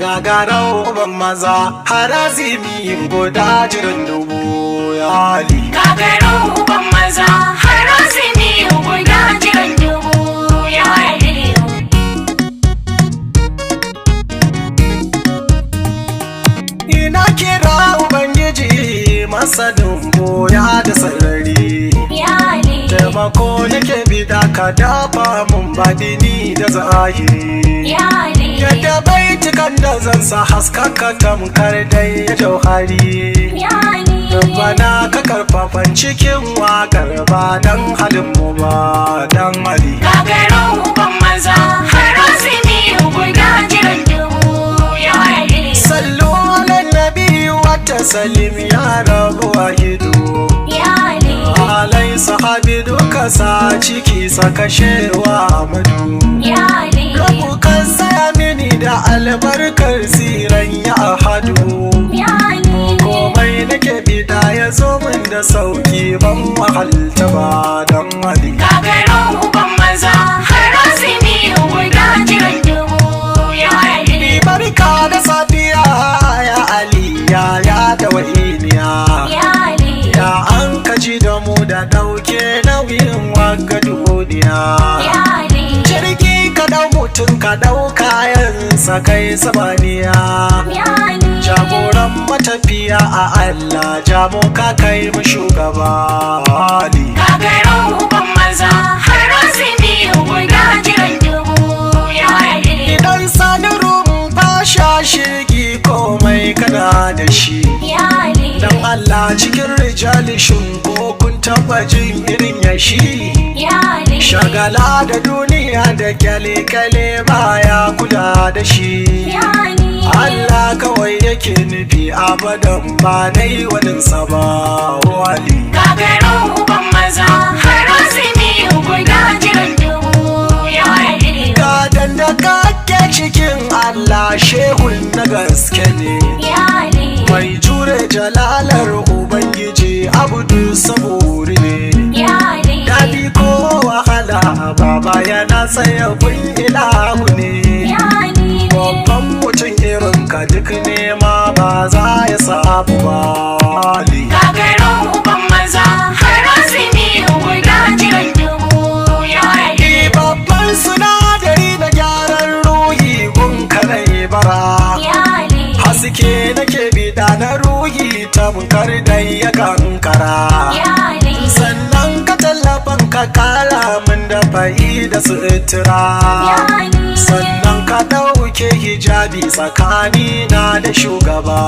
Gagarau ban maza harazimi guda jiran dubu ya Ali. Gagarau ban maza harazimi guda jiran dubu ya Ali. Ina kira Ubangiji masanin boya da sarari. Ya Ali. Taimako nake bida ka dafa mun badini da zahiri. Ya Ali. Yadda baitukan da zan sa haskaka tamkar dai jauhari. Ya Ali. Bana ka karfafan cikin wakar ba dan halin mu ba dan Ali. Gagarau ban maza harazimi guda jiran dubu ya Ali. Sallu ala nabi wa tasallim ya rabu wahidu. Ya Ali. Alai sahabi duka sa ciki sakashewa Amadu. Ya Ali. Rabu kan saya mini da albarkar siran ya ahadu. Ya Ali. Komai nake bida ya zo min da sauki ban wahalta ba dan Ali. Gagarau ban maza harazimi guda jiran dubu ya Ali. Barka da safiya ya Ali ya da wa'iniya. Ya Ali. Ya an kaji da mu da dauke nauyin waka duniya. Ya Ali. Jirgi ka dau mutum ka dau kayansa kai samaniya. Ya Ali. Jagoran matafiya a Allah jamo ka kai mu shugaba Ali. Gagarau ban maza harazimi guda jiran dubu ya Ali. Idan sani rumfa sha shirgi komai kana da shi. Ya Ali. Dan Allah cikin rijali shin ko kun taba jin irin yashi. Ya Ali. Shagala da duniya da kyale-kyale baya kula da shi. Ya Ali. Allah kawai yake nufi abadan ba na yi waninsa ba wali. Gagarau ban maza harazimi guda jiran dubu ya Ali. Gadan da kake cikin Allah shehun na gaske ne. Ya Ali. Mai jure jalalar Ubangiji abudu saburi ne. Ya Ali. Daɗi ko wahala baba yana tsaye bin ilahu ne. Ya Ali. Babban mutum irin ka duk nema ba za ya samu ba wali. Gagarau ban maza harazimi guda jiran dubu ya Ali. Babban sinadari na gyaran ruhi gun kanai bara. Ya Ali. Haske nake bida na ruhi tamkar da ya kankara. Ya Ali. Sannan ka tallafan ka kala min da fa'i da sutura. Ya Ali. Sannan ka ɗauke hijabi tsakani na da shugaba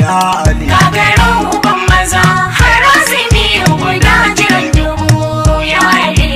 ya Ali. Gagarau ban maza harazimi guda jiran dubu ya Ali.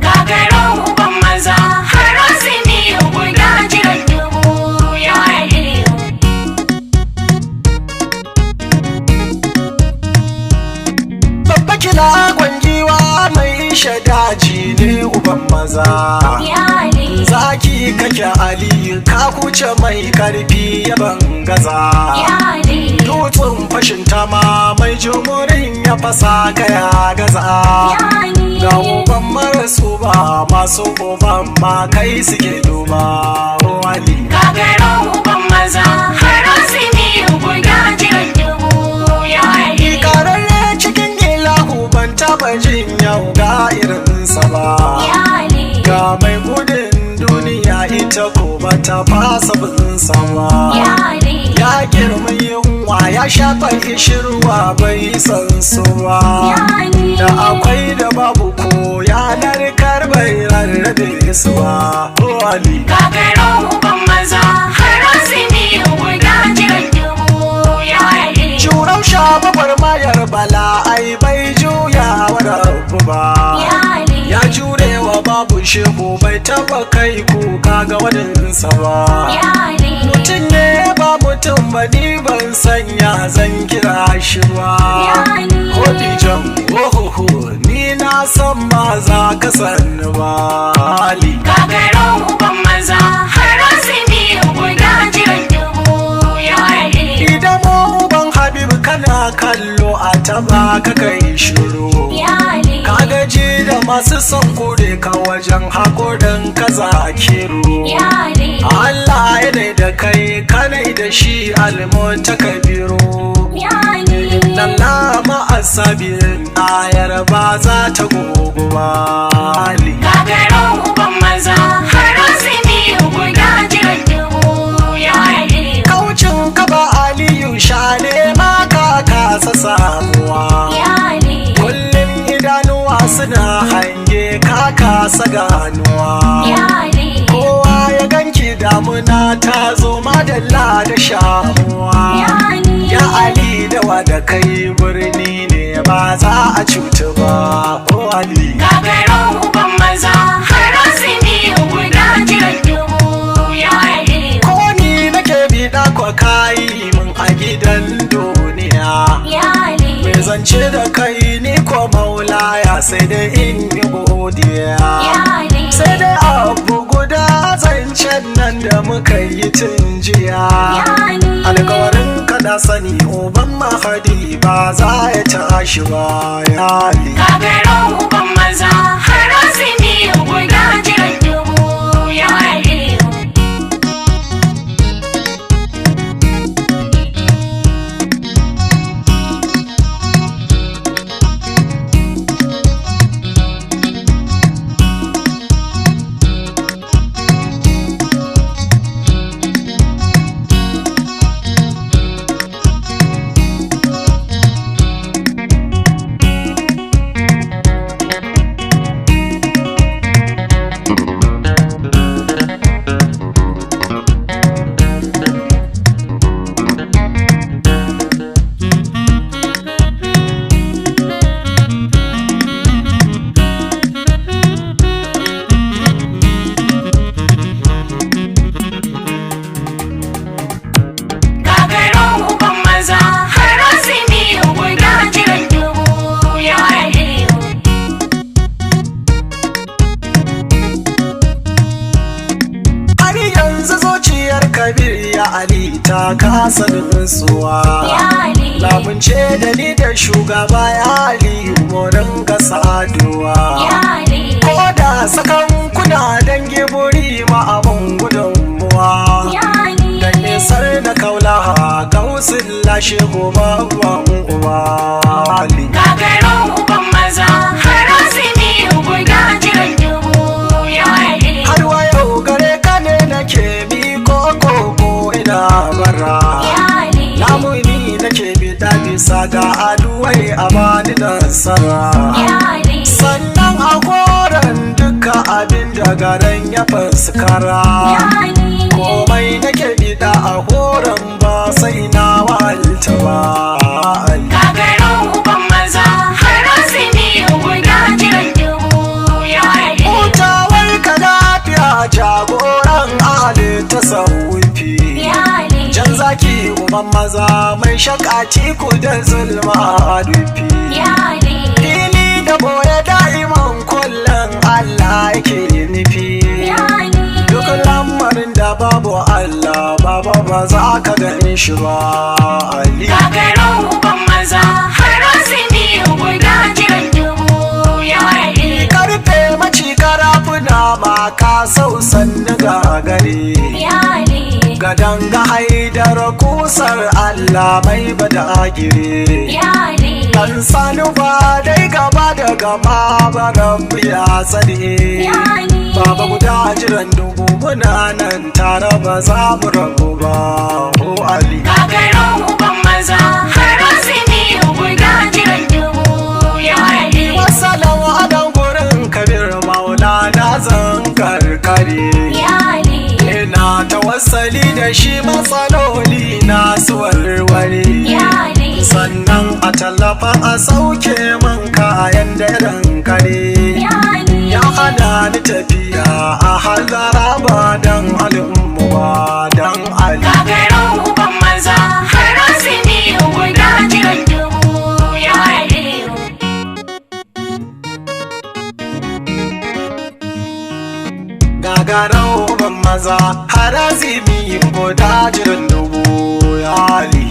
Gagarau ban maza harazimi guda jiran dubu ya Ali. Babba kila gwangiwa mai shadaji ne uban maza. Ya Ali. Zaki kake Ali ka kuce mai karfi ya bangaza. Ya Ali. Dutsen fashin tama mai jumurin ya fasa kaya gaza. Ya Ali. Ga uban marasu ba masu uban ma kai suke duba wali. Gagarau ban maza harazimi guda jiran dubu ya Ali. Kararre cikin ilahu ban taba jin yau ga irinsa ba. Ya Ali. Ga mai gudun duniya ita ko bata fasa bin sama. Ya Ali. Ya girma yunwa ya shafa ishirwa bai san su ba. Ya Ali. Da akwai da babu ko ya narkar bai rarrabe su ba. Ali gagaro uban maza har azumi guda jiran dubu ya Ali. Shurau sha mayar bala ai bai juya wa rabu ba Ya Ali. ya jure wa babu shehu bai taba kai kuka ga waninsa ba Ya Ali. mutum ne ba mutum ba ni ban sanya zan kira shi ba Ya Ali. Hodijan ohoho ni na san ba za ka sanni ba Ali Gagaro uban maza har azumi guda jiran dubu ya Ali. idan mu ban Habib kana kallo a taba ka kai shiru Ya Ali. ka gaji da masu son kure ka wajen haƙurin ka zakiru Ya Ali. Allah ya dai da kai kanai da shi almunta kabiru Ya Ali. lalla ma'asabirin ayar ba za ta gogo ba Ali Gagaro uban maza har azumi guda jiran dubu ya Ali. kaucin ka ba Aliyu shane ma ka kasa samuwa Ya Ali. kullum idanuwa suna hange ka kasa ganuwa Ya Ali. kowa ya ganki damuna ta zo madalla da shamuwa Ya Ali. ya Ali dawa da kai birni ne ba za a cutu ba o Ali Gagaro uban maza har azumi guda jiran dubu ya Ali. ko ni nake biɗa kwa kayi mun a gidan duniya Ya Ali. mai zance da kai ni ko maulaya sai dai in yi godiya Ya Ali. sai dai abu guda zancen nan da muka yi tun jiya Ya Ali. alkawarin kada sani uban mahadi ba za ya tashi ba ya Ali Gagaro uban maza har azumi guda jiran dubu ya Ali. Gagaro uban maza har azumi guda jiran dubu ya Ali. har yanzu zuciyar kabir ya Ali ta kasa nutsuwa Ya Ali. lamunce da ni da shugaba ya Ali wurin ga saduwa Ya Ali. ko da sakan kuna dangi buri ma abun gudunmuwa Ya Ali. da nisar da kaulaha gausin lashe goma ban uwa Ali Gagaro uban maza har azumi guda jiran dubu ya Ali. har wa yau gare ka ne nake miko koko ina bara Ya Ali. lamuni nake bida bisa ga aduwai a bani nasara Ya Ali. sannan a koren duka abin da garan ya fuskara Ya Ali. komai nake bida a horon ba sai na walta ba Ali. Gagaro uban maza har azumi guda jiran dubu ya Ali. hutawar ka lafiya jagoran ali ta saufi Ya Ali. jan zaki uban maza mai shakaci ku da zulma dufi Ya Ali. fili da boye da'iman kullum Allah yake nufi Ya Ali. duk lamarin da babu Allah baba ba za ka gani shi ba Ali Gagaro uban maza har azumi guda jiran dubu ya Ali. karfe maci karafuna ma ka sausan gagare Ya Ali. gadan ga haidar kusar Allah mai badagire Ya Ali. dan sanu ba dai gaba da gaba baran ya tsare Ya Ali. baba guda jiran dubu muna nan tare ba za mu rabu ba o Ali Gagaro uban maza har azumi guda jiran dubu ya Ali. wasalan adan gurin kabir maulana zan karkare. Yali, Ina tawassali da shi matsaloli na su warware. yali, Sannan a tallafa a sauke man kayan daren kare. yali, Ya hana ni tafiya a hazara ba dan al'ummu ba dan Ali. gagarin uban maza har rasimi guda jiran dubu ya aliyu. Gagarau ban maza harazimi guda jiran dubu ya Ali.